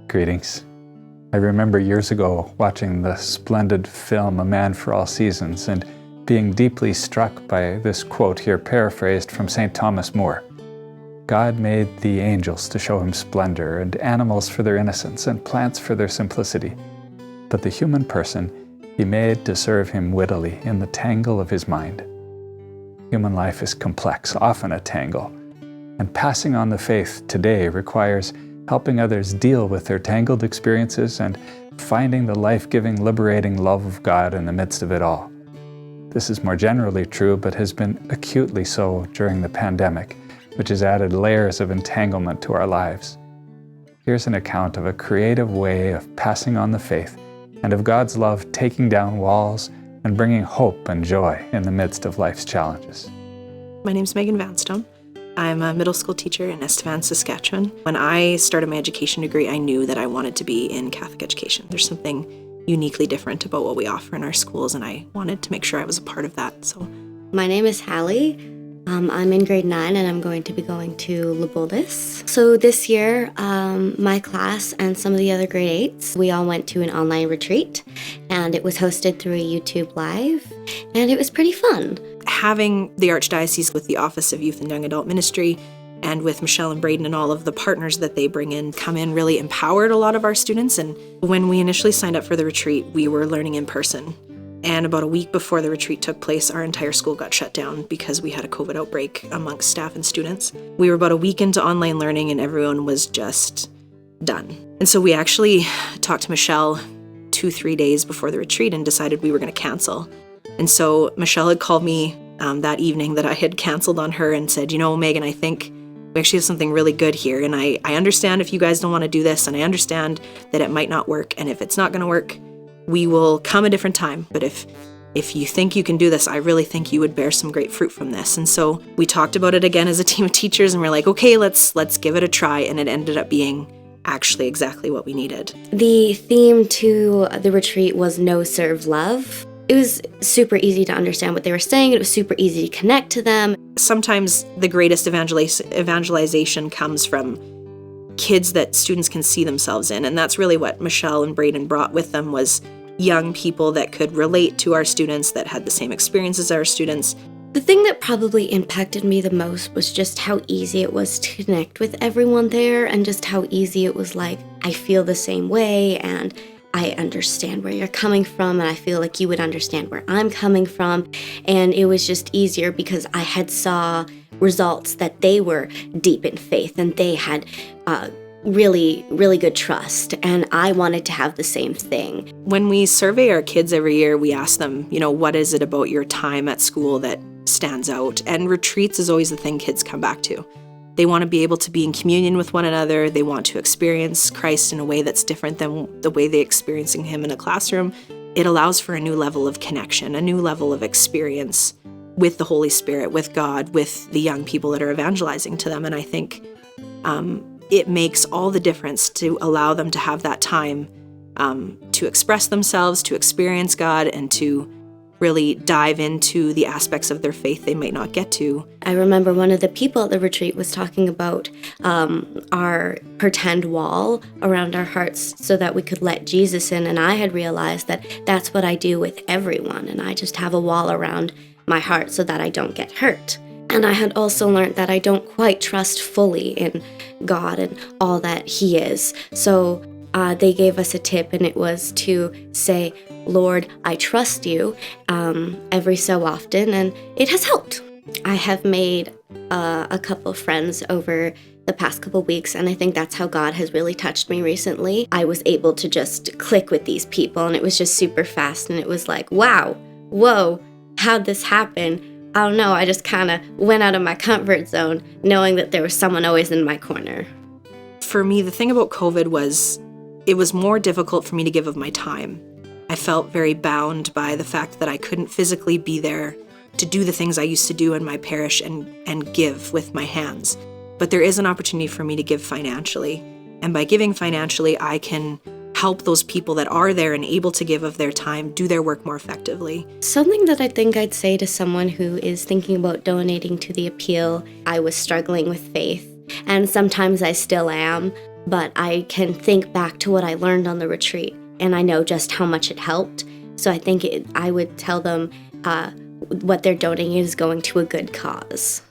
Greetings. I remember years ago watching the splendid film A Man for All Seasons and being deeply struck by this quote here paraphrased from St. Thomas More. God made the angels to show him splendor, and animals for their innocence, and plants for their simplicity. But the human person he made to serve him wittily in the tangle of his mind. Human life is complex, often a tangle, and passing on the faith today requires helping others deal with their tangled experiences and finding the life-giving, liberating love of God in the midst of it all. This is more generally true, but has been acutely so during the pandemic, which has added layers of entanglement to our lives. Here's an account of a creative way of passing on the faith and of God's love taking down walls and bringing hope and joy in the midst of life's challenges. My name's Megan Vanstone. I'm a middle school teacher in Estevan, Saskatchewan. When I started my education degree, I knew that I wanted to be in Catholic education. There's something uniquely different about what we offer in our schools, and I wanted to make sure I was a part of that. So, my name is Halle. I'm in grade 9 and I'm going to be going to Lebuldus. So this year, my class and some of the other grade 8s, we all went to an online retreat, and it was hosted through a YouTube Live, and it was pretty fun. Having the Archdiocese with the Office of Youth and Young Adult Ministry and with Michelle and Braden and all of the partners that they bring in come in really empowered a lot of our students. And when we initially signed up for the retreat, we were learning in person. And about a week before the retreat took place, our entire school got shut down because we had a COVID outbreak amongst staff and students. We were about a week into online learning and everyone was just done. And so we actually talked to Michelle 2-3 days before the retreat and decided we were going to cancel. And so Michelle had called me that evening that I had canceled on her and said, Megan, I think we actually have something really good here. And I understand if you guys don't want to do this, and I understand that it might not work. And if it's not going to work, we will come a different time. But if you think you can do this, I really think you would bear some great fruit from this. And so we talked about it again as a team of teachers, and we're like, okay, let's give it a try. And it ended up being actually exactly what we needed. The theme to the retreat was No Serve Love. It was super easy to understand what they were saying. It was super easy to connect to them. Sometimes the greatest evangelization comes from kids that students can see themselves in. And that's really what Michelle and Braden brought with them, was young people that could relate to our students, that had the same experience as our students. The thing that probably impacted me the most was just how easy it was to connect with everyone there, and just how easy it was like, I feel the same way, and I understand where you're coming from, and I feel like you would understand where I'm coming from. And it was just easier because I had saw results that they were deep in faith and they had really, really good trust. And I wanted to have the same thing. When we survey our kids every year, we ask them, what is it about your time at school that stands out? And retreats is always the thing kids come back to. They want to be able to be in communion with one another. They want to experience Christ in a way that's different than the way they're experiencing him in a classroom. It allows for a new level of connection, a new level of experience with the Holy Spirit, with God, with the young people that are evangelizing to them. And I think it makes all the difference to allow them to have that time to express themselves, to experience God, and to really dive into the aspects of their faith they might not get to. I remember one of the people at the retreat was talking about our pretend wall around our hearts so that we could let Jesus in, and I had realized that that's what I do with everyone, and I just have a wall around my heart so that I don't get hurt. And I had also learned that I don't quite trust fully in God and all that He is. So they gave us a tip, and it was to say, Lord, I trust you, every so often, and it has helped. I have made a couple of friends over the past couple of weeks, and I think that's how God has really touched me recently. I was able to just click with these people, and it was just super fast, and it was like, wow, whoa, how'd this happen? I don't know, I just kind of went out of my comfort zone, knowing that there was someone always in my corner. For me, the thing about COVID was, it was more difficult for me to give of my time. I felt very bound by the fact that I couldn't physically be there to do the things I used to do in my parish and give with my hands. But there is an opportunity for me to give financially. And by giving financially, I can help those people that are there and able to give of their time do their work more effectively. Something that I think I'd say to someone who is thinking about donating to the appeal, I was struggling with faith, and sometimes I still am. but I can think back to what I learned on the retreat, and I know just how much it helped. So I think I would tell them what they're donating is going to a good cause.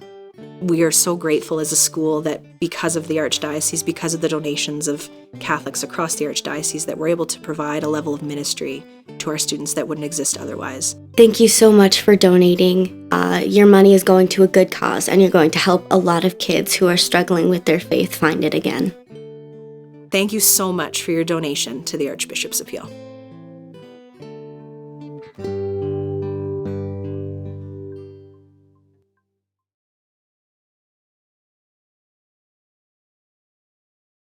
We are so grateful as a school that because of the Archdiocese, because of the donations of Catholics across the Archdiocese, that we're able to provide a level of ministry to our students that wouldn't exist otherwise. Thank you so much for donating. Your money is going to a good cause, and you're going to help a lot of kids who are struggling with their faith find it again. Thank you so much for your donation to the Archbishop's Appeal.